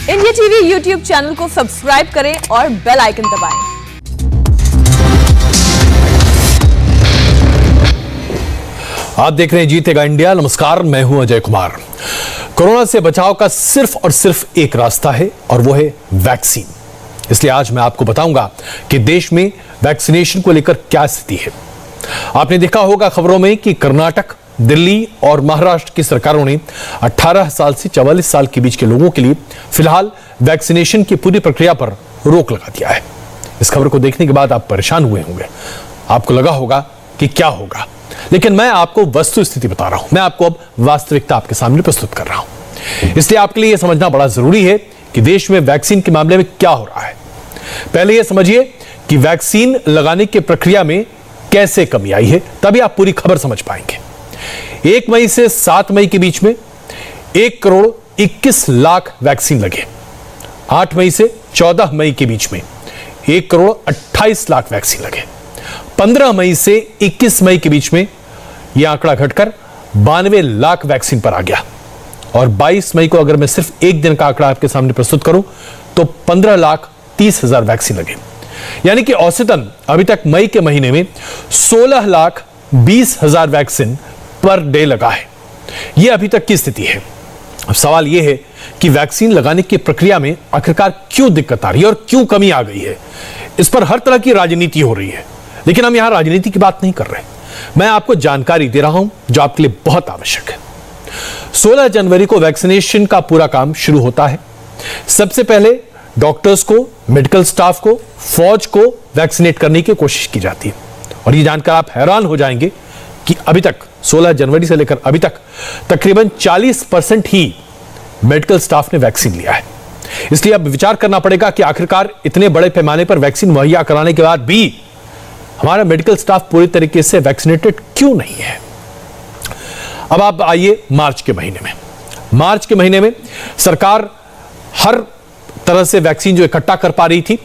India TV YouTube channel को subscribe करें और बेल आइकन दबाएं। आप देख रहे हैं जीतेगा इंडिया। नमस्कार, मैं हूं अजय कुमार। कोरोना से बचाव का सिर्फ और सिर्फ एक रास्ता है और वो है वैक्सीन। इसलिए आज मैं आपको बताऊंगा कि देश में वैक्सीनेशन को लेकर क्या स्थिति है। आपने देखा होगा खबरों में कि कर्नाटक, दिल्ली और महाराष्ट्र की सरकारों ने 18 साल से 44 साल के बीच के लोगों के लिए फिलहाल वैक्सीनेशन की पूरी प्रक्रिया पर रोक लगा दिया है। इस खबर को देखने के बाद आप परेशान हुए होंगे, आपको लगा होगा कि क्या होगा, लेकिन मैं आपको वस्तु स्थिति बता रहा हूं। मैं आपको अब वास्तविकता आपके सामने प्रस्तुत कर रहा हूं। इसलिए आपके लिए यह समझना बड़ा जरूरी है कि देश में वैक्सीन के मामले में क्या हो रहा है। पहले यह समझिए कि वैक्सीन लगाने की प्रक्रिया में कैसे कमी आई है, तभी आप पूरी खबर समझ पाएंगे। 1 मई से 7 मई के बीच में 1 करोड़ 21 लाख वैक्सीन लगे। 8 मई से 14 मई के बीच में 1 करोड़ 28 लाख वैक्सीन लगे। 15 मई से 21 मई के बीच में यह आंकड़ा घटकर 92 लाख वैक्सीन पर आ गया। और 22 मई को अगर मैं सिर्फ एक दिन का आंकड़ा आपके सामने प्रस्तुत करूं तो 15,30,000 वैक्सीन लगे। यानी कि औसतन अभी तक मई के महीने में 16,20,000 वैक्सीन पर डे लगा है। यह अभी तक की स्थिति है। अब सवाल यह है कि वैक्सीन लगाने की प्रक्रिया में आखिरकार क्यों दिक्कत आ रही है और क्यों कमी आ गई है। इस पर हर तरह की राजनीति हो रही है, लेकिन हम यहां राजनीति की बात नहीं कर रहे। मैं आपको जानकारी दे रहा हूं जो आपके लिए बहुत आवश्यक है। 16 जनवरी को वैक्सीनेशन का पूरा काम शुरू होता है। सबसे पहले डॉक्टर्स को, मेडिकल स्टाफ को, फौज को वैक्सीनेट करने की कोशिश की जाती है। और यह जानकर आप हैरान हो जाएंगे कि अभी तक 16 जनवरी से लेकर अभी तक तकरीबन 40% ही मेडिकल स्टाफ ने वैक्सीन लिया है। इसलिए अब विचार करना पड़ेगा कि आखिरकार इतने बड़े पैमाने पर वैक्सीन मुहैया कराने के बाद भी हमारा मेडिकल स्टाफ पूरी तरीके से वैक्सीनेटेड क्यों नहीं है। अब आप आइए मार्च के महीने में। मार्च के महीने में सरकार हर तरह से वैक्सीन जो इकट्ठा कर पा रही थी,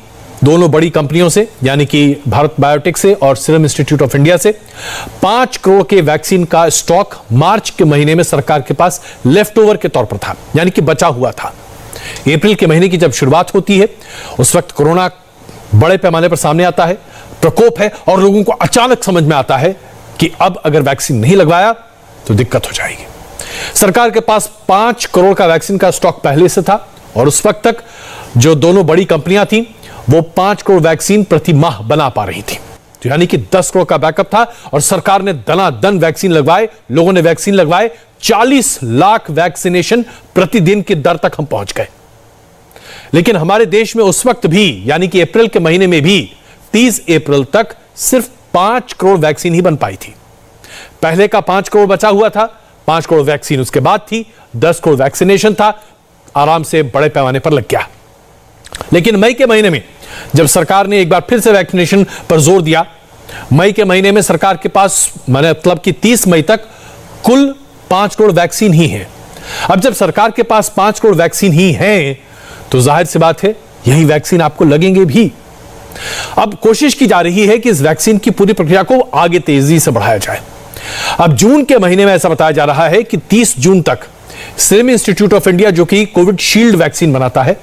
दोनों बड़ी कंपनियों से, यानी कि भारत बायोटेक से और सीरम इंस्टीट्यूट ऑफ इंडिया से 5 करोड़ के वैक्सीन का स्टॉक मार्च के महीने में सरकार के पास लेफ्ट ओवर के तौर पर था, यानी कि बचा हुआ था। अप्रैल के महीने की जब शुरुआत होती है उस वक्त कोरोना बड़े पैमाने पर सामने आता है, प्रकोप है और लोगों को अचानक समझ में आता है कि अब अगर वैक्सीन नहीं लगवाया तो दिक्कत हो जाएगी। सरकार के पास 5 करोड़ का वैक्सीन का स्टॉक पहले से था और उस वक्त तक जो दोनों बड़ी कंपनियां थी वो 5 करोड़ वैक्सीन प्रति माह बना पा रही थी। तो यानी कि 10 करोड़ का बैकअप था और सरकार ने दनादन वैक्सीन लगवाए, लोगों ने वैक्सीन लगवाए। 40 लाख वैक्सीनेशन प्रतिदिन की दर तक हम पहुंच गए। लेकिन हमारे देश में उस वक्त भी, यानी कि अप्रैल के महीने में भी 30 अप्रैल तक सिर्फ 5 करोड़ वैक्सीन ही बन पाई थी। पहले का 5 करोड़ बचा हुआ था, 5 करोड़ वैक्सीन उसके बाद थी, 10 करोड़ वैक्सीनेशन था, आराम से बड़े पैमाने पर लग गया। लेकिन मई के महीने में जब सरकार ने एक बार फिर से वैक्सीनेशन पर जोर दिया, मई के महीने में सरकार के पास मतलब कि 30 मई तक कुल 5 करोड़ वैक्सीन ही है। अब जब सरकार के पास 5 करोड़ वैक्सीन ही है तो जाहिर सी बात है यही वैक्सीन आपको लगेंगे भी। अब कोशिश की जा रही है कि इस वैक्सीन की पूरी प्रक्रिया को आगे तेजी से बढ़ाया जाए। अब जून के महीने में ऐसा बताया जा रहा है कि 30 जून तक सीरम इंस्टीट्यूट ऑफ इंडिया, जो कि कोविड शील्ड वैक्सीन बनाता है,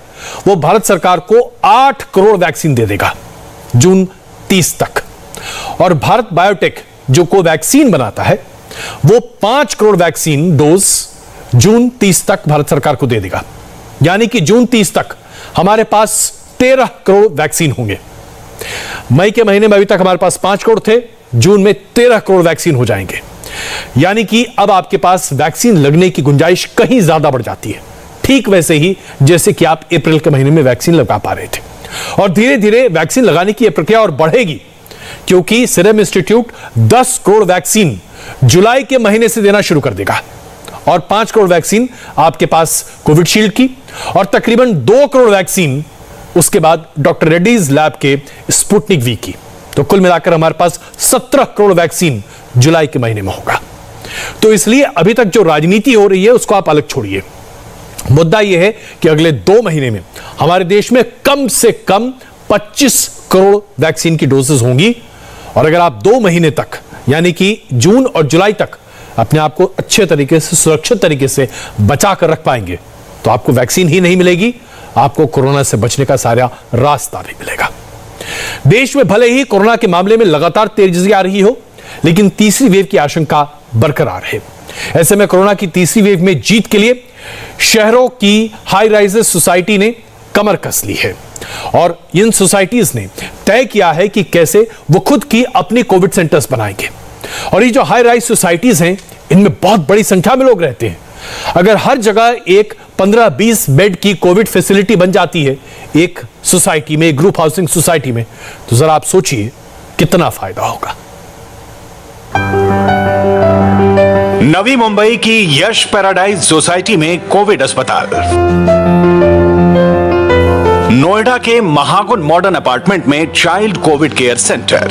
वो भारत सरकार को 8 करोड़ वैक्सीन दे देगा जून 30 तक। और भारत बायोटेक जो कोवैक्सीन बनाता है वो 5 करोड़ वैक्सीन डोज जून 30 तक भारत सरकार को दे देगा। यानी कि जून 30 तक हमारे पास 13 करोड़ वैक्सीन होंगे। मई के महीने में अभी तक हमारे पास 5 करोड़ थे, जून में 13 करोड़ वैक्सीन हो जाएंगे। यानी कि अब आपके पास वैक्सीन लगने की गुंजाइश कहीं ज्यादा बढ़ जाती है, ठीक वैसे ही जैसे कि आप अप्रैल के महीने में वैक्सीन लगा पा रहे थे। और धीरे धीरे वैक्सीन लगाने की यह प्रक्रिया और बढ़ेगी, क्योंकि सीरम इंस्टीट्यूट 10 करोड़ वैक्सीन जुलाई के महीने से देना शुरू कर देगा और 5 करोड़ वैक्सीन आपके पास कोविडशील्ड की और तकरीबन 2 करोड़ वैक्सीन उसके बाद डॉक्टर रेड्डीज लैब के स्पुतनिक वी की। तो कुल मिलाकर हमारे पास 17 करोड़ वैक्सीन जुलाई के महीने में होगा। तो इसलिए अभी तक जो राजनीति हो रही है उसको आप अलग छोड़िए। मुद्दा यह है कि अगले 2 महीने में हमारे देश में कम से कम 25 करोड़ वैक्सीन की डोजेस होंगी। और अगर आप 2 महीने तक, यानी कि जून और जुलाई तक अपने आप को अच्छे तरीके से, सुरक्षित तरीके से बचा कर रख पाएंगे तो आपको वैक्सीन ही नहीं मिलेगी, आपको कोरोना से बचने का सारा रास्ता भी मिलेगा। देश में भले ही कोरोना के मामले में लगातार तेजी आ रही हो, लेकिन तीसरी वेव की आशंका बरकरार है। ऐसे में कोरोना की तीसरी वेव में जीत के लिए शहरों की हाई राइजेस सोसाइटी ने कमर कस ली है और इन सोसाइटीज ने तय किया है कि कैसे वो खुद की अपनी कोविड सेंटर्स बनाएंगे। और ये जो हाई राइज सोसाइटीज हैं, इनमें बहुत बड़ी संख्या में लोग रहते हैं। अगर हर जगह एक 15-20 बेड की कोविड फैसिलिटी बन जाती है एक सोसाइटी में, एक ग्रुप हाउसिंग सोसाइटी में, तो जरा आप सोचिए कितना फायदा होगा। नवी मुंबई की यश पैराडाइज सोसाइटी में कोविड अस्पताल। नोएडा के महागुन मॉडर्न अपार्टमेंट में child Covid care centre.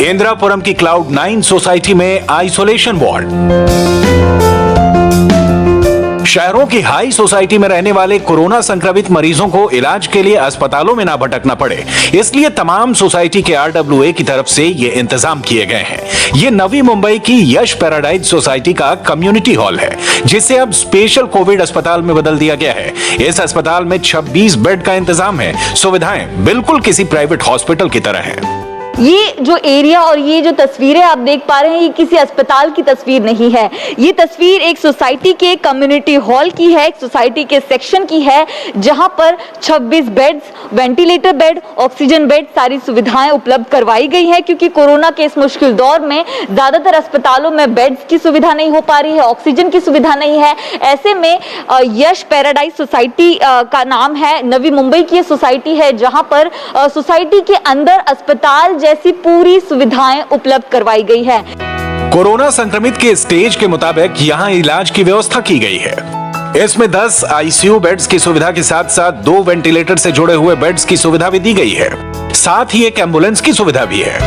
Indirapuram की क्लाउड 9 सोसाइटी में आइसोलेशन वार्ड। शहरों की हाई सोसाइटी में रहने वाले कोरोना संक्रमित मरीजों को इलाज के लिए अस्पतालों में ना भटकना पड़े, इसलिए तमाम सोसाइटी के RWA की तरफ से ये इंतजाम किए गए हैं। ये नवी मुंबई की यश पैराडाइज सोसाइटी का कम्युनिटी हॉल है, जिसे अब स्पेशल कोविड अस्पताल में बदल दिया गया है। इस अस्पताल में 26 बेड का इंतजाम है। सुविधाएं बिल्कुल किसी प्राइवेट हॉस्पिटल की तरह है। ये जो एरिया और ये जो तस्वीरें आप देख पा रहे हैं, ये किसी अस्पताल की तस्वीर नहीं है। ये तस्वीर एक सोसाइटी के कम्युनिटी हॉल की है, एक सोसाइटी के सेक्शन की है, जहां पर 26 beds, ventilator bed, oxygen bed, सारी सुविधाएं उपलब्ध करवाई गई हैं। क्योंकि कोरोना के इस मुश्किल दौर में ज्यादातर अस्पतालों में बेड्स की सुविधा नहीं हो पा रही है, ऑक्सीजन की सुविधा नहीं है। ऐसे में यश पैराडाइज सोसाइटी का नाम है, नवी मुंबई की सोसाइटी है, जहां पर सोसाइटी के अंदर अस्पताल जैसी पूरी सुविधाएं उपलब्ध करवाई गई है। कोरोना संक्रमित के स्टेज के मुताबिक यहाँ इलाज की व्यवस्था की गई है। इसमें 10 ICU बेड्स की सुविधा के साथ साथ 2 वेंटिलेटर से जुड़े हुए बेड्स की सुविधा भी दी गई है। साथ ही एक एम्बुलेंस की सुविधा भी है।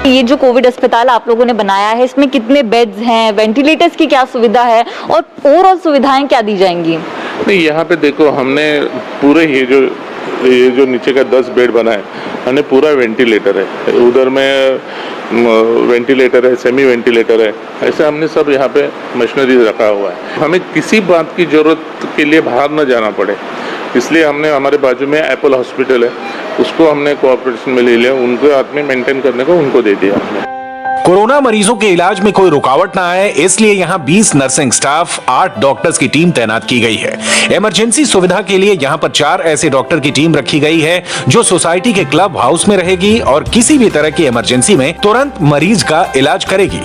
ये जो कोविड अस्पताल आप लोगों ने बनाया है, इसमें कितने बेड्स हैं, वेंटिलेटर्स की क्या सुविधा है और ओवरऑल सुविधाएं क्या दी जाएंगी? नहीं, यहाँ पे देखो, हमने पूरे ये जो नीचे का 10 बेड बना है, हमने पूरा वेंटिलेटर है। उधर में वेंटिलेटर है, सेमी वेंटिलेटर है, ऐसे हमने सब यहाँ पे मशीनरी रखा हुआ है। हमें किसी बात की जरूरत के लिए बाहर न जाना पड़े, इसलिए हमने हमारे बाजू में एप्पल हॉस्पिटल है, उसको हमने कोऑपरेशन में ले लिया, उनको हाथ में मेंटेन करने को उनको दे दिया हमने। कोरोना मरीजों के इलाज में कोई रुकावट ना आए, इसलिए यहाँ 20 नर्सिंग स्टाफ, 8 डॉक्टर्स की टीम तैनात की गई है। इमरजेंसी सुविधा के लिए यहाँ पर 4 ऐसे डॉक्टर की टीम रखी गई है, जो सोसाइटी के क्लब हाउस में रहेगी और किसी भी तरह की इमरजेंसी में तुरंत मरीज का इलाज करेगी।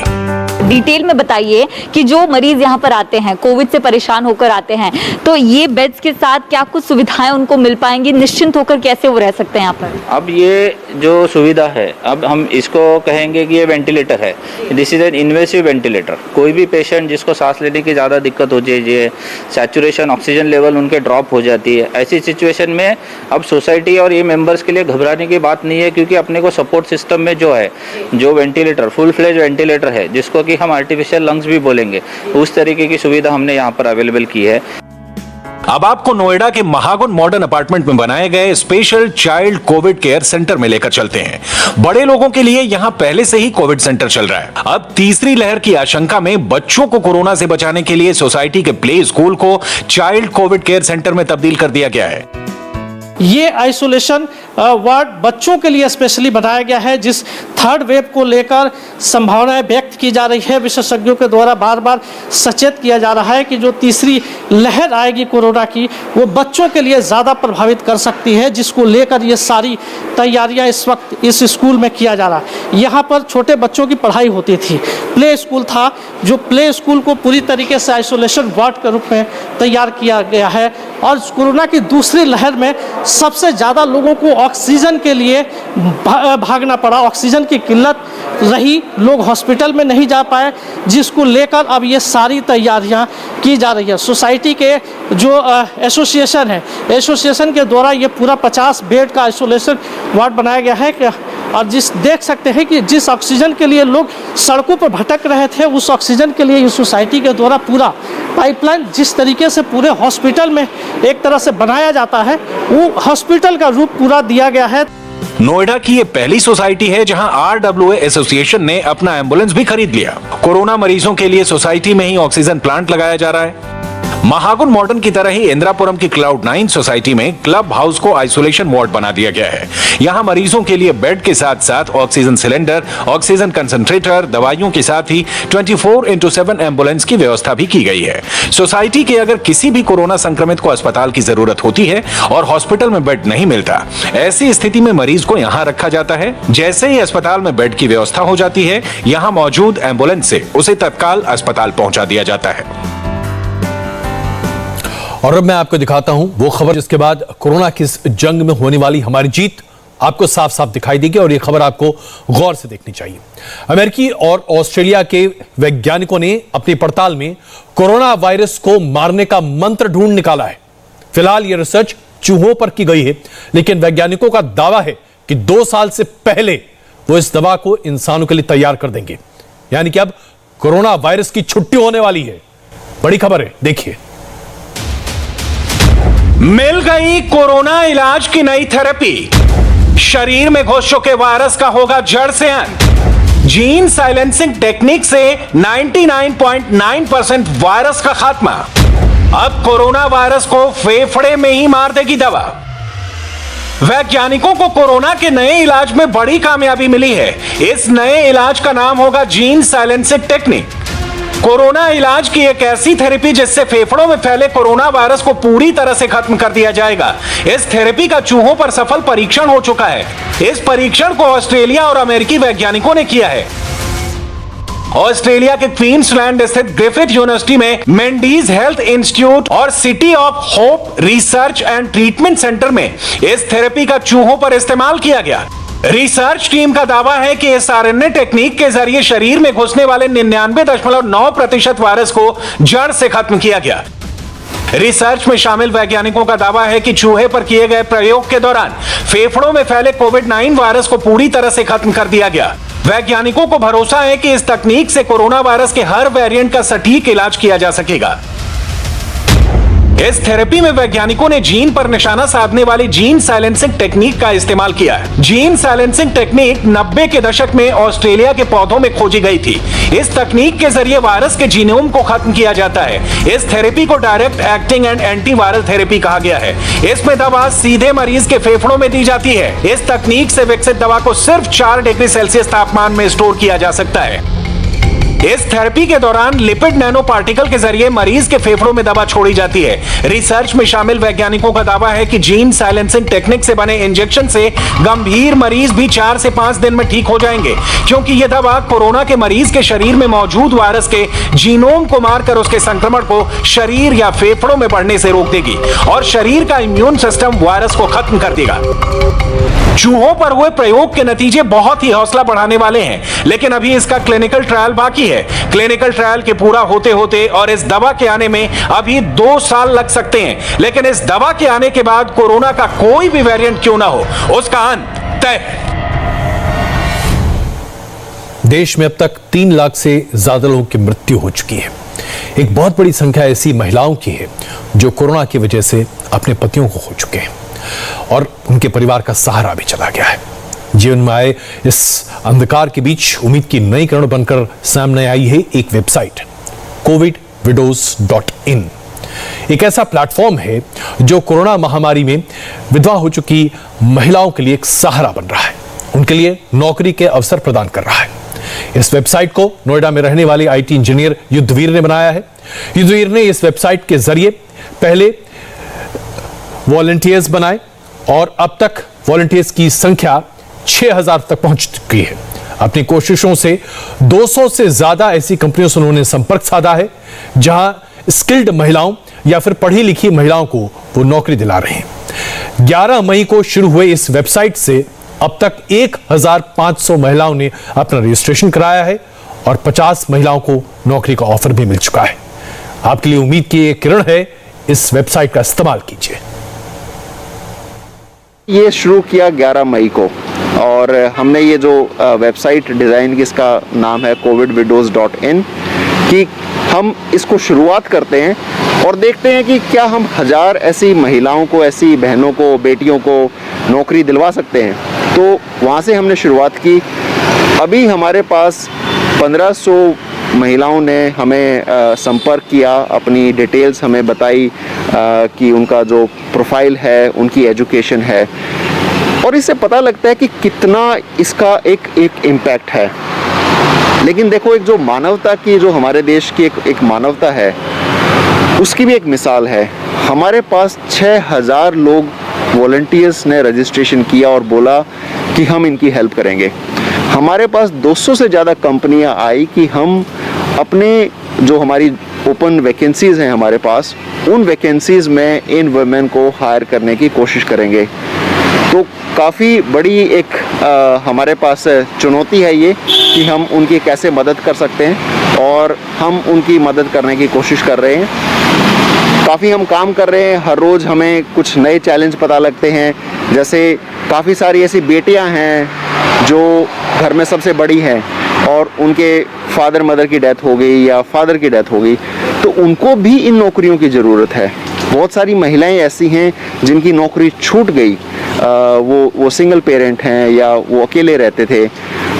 डिटेल में बताइए कि जो मरीज यहाँ पर आते हैं, कोविड से परेशान होकर आते हैं, तो ये बेड्स के साथ क्या कुछ सुविधाएं उनको मिल पाएंगी? निश्चिंत होकर कैसे वो रह सकते हैं यहाँ पर? अब ये जो सुविधा है, अब हम इसको कहेंगे कि ये वेंटिलेटर है। This is an invasive ventilator. कोई भी पेशेंट जिसको सांस लेने की ज़्यादा दिक्कत हो जाए, सैचुरेशन ऑक्सीजन लेवल उनके ड्रॉप हो जाती है, ऐसी सिचुएशन में अब सोसाइटी और ये मेंबर्स के लिए घबराने की बात नहीं है, क्योंकि अपने को सपोर्ट सिस्टम में जो है, जो वेंटिलेटर, फुल फ्लेज वेंटिलेटर है, जिसको कि हम आर्टिफिशियल लंग्स भी बोलेंगे, उस तरीके की सुविधा हमने यहाँ पर अवेलेबल की है। अब आपको नोएडा के महागुन मॉडर्न अपार्टमेंट में बनाए गए special child Covid care centre में लेकर चलते हैं। बड़े लोगों के लिए यहां पहले से ही कोविड सेंटर चल रहा है। अब तीसरी लहर की आशंका में बच्चों को कोरोना से बचाने के लिए सोसाइटी के प्ले स्कूल को चाइल्ड कोविड केयर सेंटर में तब्दील कर दिया गया है। ये आइसोलेशन वार्ड बच्चों के लिए स्पेशली बनाया गया है, जिस थर्ड वेव को लेकर संभावनाएं व्यक्त की जा रही है। विशेषज्ञों के द्वारा बार बार सचेत किया जा रहा है कि जो तीसरी लहर आएगी कोरोना की, वो बच्चों के लिए ज़्यादा प्रभावित कर सकती है, जिसको लेकर ये सारी तैयारियां इस वक्त इस स्कूल में किया जा रहा है। यहाँ पर छोटे बच्चों की पढ़ाई होती थी, प्ले स्कूल था, जो प्ले स्कूल को पूरी तरीके से आइसोलेशन वार्ड के रूप में तैयार किया गया है। और कोरोना की दूसरी लहर में सबसे ज़्यादा लोगों को ऑक्सीजन के लिए भागना पड़ा, ऑक्सीजन की किल्लत रही, लोग हॉस्पिटल में नहीं जा पाए, जिसको लेकर अब ये सारी तैयारियां की जा रही है। सोसाइटी के जो एसोसिएशन है, एसोसिएशन के द्वारा ये पूरा 50 बेड का आइसोलेशन वार्ड बनाया गया है। और देख सकते हैं कि जिस ऑक्सीजन के लिए लोग सड़कों पर भटक रहे थे, उस ऑक्सीजन के लिए इस सोसाइटी के द्वारा पूरा पाइपलाइन जिस तरीके से पूरे हॉस्पिटल में एक तरह से बनाया जाता है, वो हॉस्पिटल का रूप पूरा दिया गया है। नोएडा की ये पहली सोसाइटी है जहां RWA एसोसिएशन ने अपना एम्बुलेंस भी खरीद लिया। कोरोना मरीजों के लिए सोसाइटी में ही ऑक्सीजन प्लांट लगाया जा रहा है। महागुन मॉडर्न की तरह ही इंदिरापुरम की Cloud9 सोसाइटी में क्लब हाउस को आइसोलेशन वार्ड बना दिया गया है। यहां मरीजों के लिए बेड के साथ साथ ऑक्सीजन सिलेंडर, ऑक्सीजन कंसंट्रेटर, दवाइयों के साथ ही 24/7 एम्बुलेंस की व्यवस्था भी की गई है। सोसाइटी के अगर किसी भी कोरोना संक्रमित को अस्पताल की जरूरत होती है और हॉस्पिटल में बेड नहीं मिलता, ऐसी स्थिति में मरीज को यहां रखा जाता है। जैसे ही अस्पताल में बेड की व्यवस्था हो जाती है, यहां मौजूद एम्बुलेंस से उसे तत्काल अस्पताल पहुंचा दिया जाता है। और अब मैं आपको दिखाता हूं वो खबर जिसके बाद कोरोना की इस जंग में होने वाली हमारी जीत आपको साफ साफ दिखाई देगी, और ये खबर आपको गौर से देखनी चाहिए। अमेरिकी और ऑस्ट्रेलिया के वैज्ञानिकों ने अपनी पड़ताल में कोरोना वायरस को मारने का मंत्र ढूंढ निकाला है। फिलहाल यह रिसर्च चूहों पर की गई है, लेकिन वैज्ञानिकों का दावा है कि 2 साल से पहले वो इस दवा को इंसानों के लिए तैयार कर देंगे। यानी कि अब कोरोना वायरस की छुट्टी होने वाली है। बड़ी खबर है, देखिए। मिल गई कोरोना इलाज की नई थेरेपी। शरीर में घुस चुके वायरस का होगा जड़ से अंत। जीन साइलेंसिंग टेक्निक से 99.9% वायरस का खात्मा। अब कोरोना वायरस को फेफड़े में ही मार देगी दवा। वैज्ञानिकों को कोरोना के नए इलाज में बड़ी कामयाबी मिली है। इस नए इलाज का नाम होगा जीन साइलेंसिंग टेक्निक। कोरोना इलाज की एक ऐसी थेरेपी जिससे फेफड़ों में फैले कोरोना वायरस को पूरी तरह से खत्म कर दिया जाएगा। इस थेरेपी का चूहों पर सफल परीक्षण हो चुका है। इस परीक्षण को ऑस्ट्रेलिया और अमेरिकी वैज्ञानिकों ने किया है। ऑस्ट्रेलिया के क्वींसलैंड स्थित ग्रिफिथ यूनिवर्सिटी में मेंडीज हेल्थ इंस्टीट्यूट और city of hope research and treatment centre में इस थेरेपी का चूहों पर इस्तेमाल किया गया। रिसर्च टीम का दावा है कि इस आरएनए टेक्निक के जरिए शरीर में घुसने वाले 99.9% वायरस को जड़ से खत्म किया गया। रिसर्च में शामिल वैज्ञानिकों का दावा है कि चूहे पर किए गए प्रयोग के दौरान फेफड़ों में फैले कोविड-19 वायरस को पूरी तरह से खत्म कर दिया गया। वैज्ञानिकों को भरोसा है कि इस तकनीक से कोरोना वायरस के हर वेरिएंट का सटीक इलाज किया जा सकेगा। इस थेरेपी में वैज्ञानिकों ने जीन पर निशाना साधने वाली जीन साइलेंसिंग टेक्निक का इस्तेमाल किया है। जीन साइलेंसिंग टेक्निक 90 के दशक में ऑस्ट्रेलिया के पौधों में खोजी गई थी। इस तकनीक के जरिए वायरस के जीनोम को खत्म किया जाता है। इस थेरेपी को direct acting and antiviral therapy कहा गया है। इसमें दवा सीधे मरीज के फेफड़ों में दी जाती है। इस तकनीक से विकसित दवा को सिर्फ 4 डिग्री सेल्सियस तापमान में स्टोर किया जा सकता है। इस थेरेपी के दौरान लिपिड नैनो पार्टिकल के जरिए मरीज के फेफड़ों में दवा छोड़ी जाती है। रिसर्च में शामिल वैज्ञानिकों का दावा है कि जीन साइलेंसिंग टेक्निक से बने इंजेक्शन से गंभीर मरीज भी 4 से 5 दिन में ठीक हो जाएंगे, क्योंकि यह दवा कोरोना के मरीज के शरीर में मौजूद वायरस के जीनोम को मारकर उसके संक्रमण को शरीर या फेफड़ों में बढ़ने से रोक देगी और शरीर का इम्यून सिस्टम वायरस को खत्म कर देगा। चूहों पर हुए प्रयोग के नतीजे बहुत ही हौसला बढ़ाने वाले हैं, लेकिन अभी इसका क्लिनिकल ट्रायल बाकी है। क्लिनिकल ट्रायल के पूरा होते होते और इस दवा के आने में अभी 2 साल लग सकते हैं, लेकिन इस दवा के आने के बाद कोरोना का कोई भी वेरिएंट क्यों ना हो, उसका अंत तय है। देश में अब तक 3 लाख से ज्यादा लोगों की मृत्यु हो चुकी है। एक बहुत बड़ी संख्या ऐसी महिलाओं की है जो कोरोना की वजह से अपने पतियों को खो चुके हैं और उनके परिवार का सहारा भी चला गया है। जीवन में आए इस अंधकार के बीच उम्मीद की नई किरण बनकर सामने आई है एक वेबसाइट covidwidows.in। एक ऐसा प्लेटफॉर्म है जो कोरोना महामारी में विधवा हो चुकी महिलाओं के लिए एक सहारा बन रहा है, उनके लिए नौकरी के अवसर प्रदान कर रहा है। इस वेबसाइट को नोएडा में रहने वाले आईटी इंजीनियर युद्धवीर ने बनाया है। युद्धवीर ने इस वेबसाइट के जरिए पहले वॉलंटियर्स बनाए और अब तक वॉलंटियर्स की संख्या 6000 तक पहुंच चुकी है। अपनी कोशिशों से 200 से ज्यादा ऐसी कंपनियों से उन्होंने संपर्क साधा है जहां स्किल्ड महिलाओं या फिर पढ़ी लिखी महिलाओं को वो नौकरी दिला रहे हैं। 11 मई को शुरू हुए इस वेबसाइट से अब तक 1500 महिलाओं ने अपना रजिस्ट्रेशन कराया है और 50 महिलाओं को नौकरी का ऑफर भी मिल चुका है। आपके लिए उम्मीद की एक किरण है, इस वेबसाइट का इस्तेमाल कीजिए। ये शुरू किया 11 मई को और हमने ये जो वेबसाइट डिज़ाइन की, इसका नाम है covidwidows.in, कि हम इसको शुरुआत करते हैं और देखते हैं कि क्या हम 1000 ऐसी महिलाओं को, ऐसी बहनों को, बेटियों को नौकरी दिलवा सकते हैं। तो वहाँ से हमने शुरुआत की। अभी हमारे पास 1500 महिलाओं ने हमें संपर्क किया, अपनी डिटेल्स हमें बताई कि उनका जो प्रोफाइल है, उनकी एजुकेशन है, और इससे पता लगता है कि कितना इसका एक इम्पैक्ट है। लेकिन देखो, एक जो मानवता की, जो हमारे देश की एक मानवता है, उसकी भी एक मिसाल है। हमारे पास 6000 लोग वॉलंटियर्स ने रजिस्ट्रेशन किया और बोला कि हम इनकी हेल्प करेंगे। हमारे पास 200 से ज़्यादा कंपनियां आई कि हम अपने जो हमारी ओपन वैकेंसीज़ हैं हमारे पास, उन वैकेंसीज़ में इन वुमेन को हायर करने की कोशिश करेंगे। तो काफ़ी बड़ी एक हमारे पास चुनौती है ये कि हम उनकी कैसे मदद कर सकते हैं, और हम उनकी मदद करने की कोशिश कर रहे हैं। काफ़ी हम काम कर रहे हैं, हर रोज़ हमें कुछ नए चैलेंज पता लगते हैं। जैसे काफ़ी सारी ऐसी बेटियां हैं जो घर में सबसे बड़ी हैं और उनके फादर मदर की डेथ हो गई या फादर की डेथ हो गई, तो उनको भी इन नौकरियों की ज़रूरत है। बहुत सारी महिलाएं ऐसी हैं जिनकी नौकरी छूट गई, वो सिंगल पेरेंट हैं या वो अकेले रहते थे।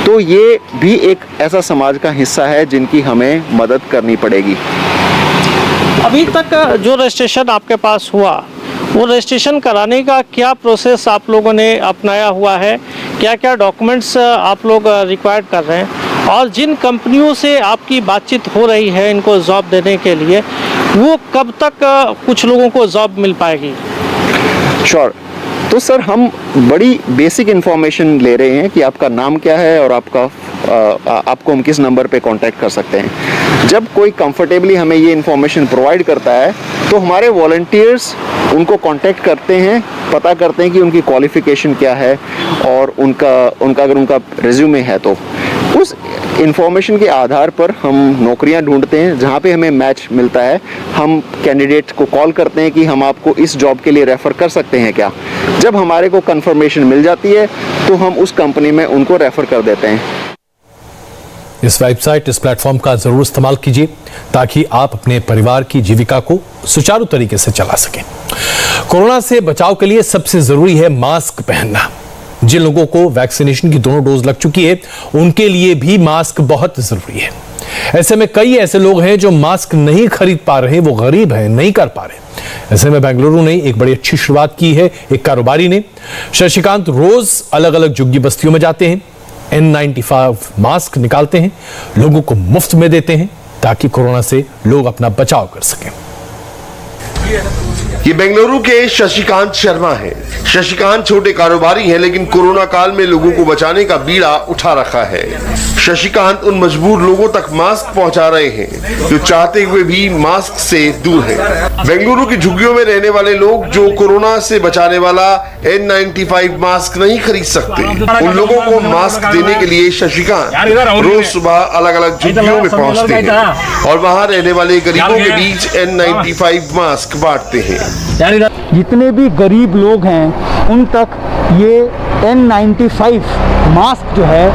तो ये भी एक ऐसा समाज का हिस्सा है जिनकी हमें मदद करनी पड़ेगी। अभी तक जो रजिस्ट्रेशन आपके पास हुआ, वो रजिस्ट्रेशन कराने का क्या प्रोसेस आप लोगों ने अपनाया हुआ है, क्या क्या डॉक्यूमेंट्स आप लोग रिक्वायर्ड कर रहे हैं, और जिन कंपनियों से आपकी बातचीत हो रही है इनको जॉब देने के लिए, वो कब तक कुछ लोगों को जॉब मिल पाएगी? श्योर। तो सर, हम बड़ी बेसिक इन्फॉर्मेशन ले रहे हैं कि आपका नाम क्या है और आपको हम किस नंबर पे कांटेक्ट कर सकते हैं। जब कोई कंफर्टेबली हमें ये इन्फॉर्मेशन प्रोवाइड करता है तो हमारे वॉलंटियर्स उनको कांटेक्ट करते हैं, पता करते हैं कि उनकी क्वालिफ़िकेशन क्या है और उनका अगर उनका रिज्यूमे है तो उस इंफॉर्मेशन के आधार पर हम नौकरियां ढूंढते हैं। जहां पे हमें मैच मिलता है, हम कैंडिडेट को कॉल करते हैं कि हम आपको इस जॉब के लिए रेफ़र कर सकते हैं क्या। जब हमारे को कंफर्मेशन मिल जाती है तो हम उस कंपनी में उनको रेफ़र कर देते हैं। इस वेबसाइट, इस प्लेटफॉर्म का जरूर इस्तेमाल कीजिए ताकि आप अपने परिवार की जीविका को सुचारू तरीके से चला सकें। कोरोना से बचाव के लिए सबसे जरूरी है मास्क पहनना। जिन लोगों को वैक्सीनेशन की दोनों डोज लग चुकी है, उनके लिए भी मास्क बहुत जरूरी है। ऐसे में कई ऐसे लोग हैं जो मास्क नहीं खरीद पा रहे, वो गरीब हैं, नहीं कर पा रहे। ऐसे में बेंगलुरु ने एक बड़ी अच्छी शुरुआत की है। एक कारोबारी ने, शशिकांत, रोज अलग अलग झुग्गी बस्तियों में जाते हैं, N95 मास्क निकालते हैं, लोगों को मुफ्त में देते हैं ताकि कोरोना से लोग अपना बचाव कर सकें। ये बेंगलुरु के शशिकांत शर्मा हैं। शशिकांत छोटे कारोबारी हैं, लेकिन कोरोना काल में लोगों को बचाने का बीड़ा उठा रखा है। शशिकांत उन मजबूर लोगों तक मास्क पहुंचा रहे हैं जो चाहते हुए भी मास्क से दूर हैं। बेंगलुरु की झुग्गियों में रहने वाले लोग जो कोरोना से बचाने वाला N95 मास्क नहीं खरीद सकते, उन लोगों को मास्क देने के लिए शशिकांत रोज सुबह अलग अलग झुग्गियों में पहुंचते हैं और वहां रहने वाले गरीबों के बीच N95 मास्क बांटते हैं। जितने भी गरीब लोग हैं उन तक ये N95 मास्क जो है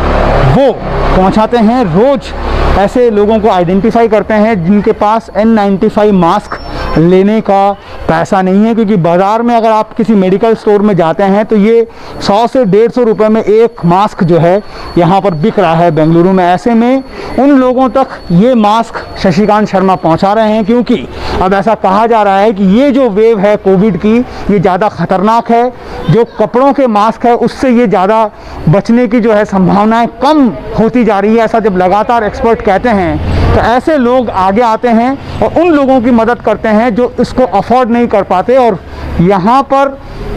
वो पहुंचाते हैं। रोज ऐसे लोगों को आइडेंटिफाई करते हैं जिनके पास N95 मास्क लेने का पैसा नहीं है, क्योंकि बाज़ार में अगर आप किसी मेडिकल स्टोर में जाते हैं तो ये 100 से 150 रुपये में एक मास्क जो है यहाँ पर बिक रहा है बेंगलुरु में। ऐसे में उन लोगों तक ये मास्क शशिकांत शर्मा पहुँचा रहे हैं, क्योंकि अब ऐसा कहा जा रहा है कि ये जो वेव है कोविड की, ये ज़्यादा ख़तरनाक है। जो कपड़ों के मास्क है उससे ये ज़्यादा बचने की जो है संभावनाएँ कम होती जा रही है। ऐसा जब लगातार एक्सपर्ट कहते हैं तो ऐसे लोग आगे आते हैं और उन लोगों की मदद करते हैं जो इसको अफोर्ड नहीं कर पाते। और यहाँ पर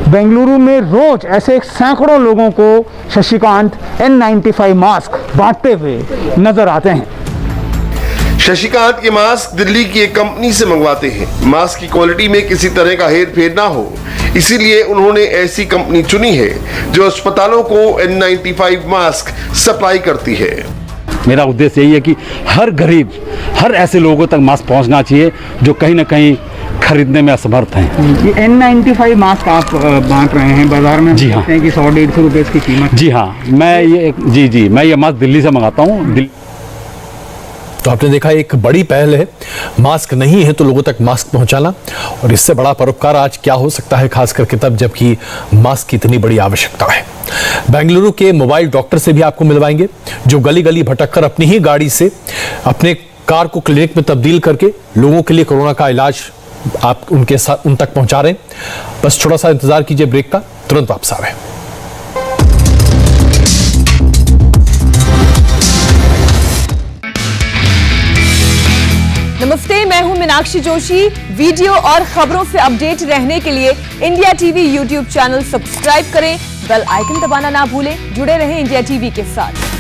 बेंगलुरु में रोज ऐसे सैकड़ों लोगों को शशिकांत N95 मास्क बांटते हुए नजर आते हैं। शशिकांत के मास्क दिल्ली की एक कंपनी से मंगवाते हैं। मास्क की क्वालिटी में किसी तरह का हेर फेर ना हो, इसीलिए उन्होंने ऐसी कंपनी चुनी है जो अस्पतालों को N95 मास्क सप्लाई करती है। मेरा उद्देश्य यही है कि हर गरीब, हर ऐसे लोगों तक मास्क पहुंचना चाहिए जो कहीं ना कहीं खरीदने में असमर्थ हैं। ये N95 मास्क आप बांट रहे हैं बाजार में? जी हाँ। कि 100-150 रुपए इसकी कीमत? जी हाँ, मैं ये मास्क दिल्ली से मंगाता हूँ। तो आपने देखा, एक बड़ी पहल है। मास्क नहीं है तो लोगों तक मास्क पहुंचाना, और इससे बड़ा परोपकार आज क्या हो सकता है, खास करके तब जबकि मास्क की इतनी बड़ी आवश्यकता है। बेंगलुरु के मोबाइल डॉक्टर से भी आपको मिलवाएंगे जो गली गली भटक कर अपनी ही गाड़ी से अपने कार को क्लिनिक में तब्दील करके लोगों के लिए कोरोना का इलाज आप उनके साथ उन तक पहुंचा रहे हैं। बस थोड़ा सा इंतजार कीजिए ब्रेक का, तुरंत वापस आ रहे हैं। नमस्ते, मैं हूं मीनाक्षी जोशी। वीडियो और खबरों से अपडेट रहने के लिए India TV YouTube channel subscribe करें, बेल आइकन दबाना ना भूलें। जुड़े रहें इंडिया टीवी के साथ।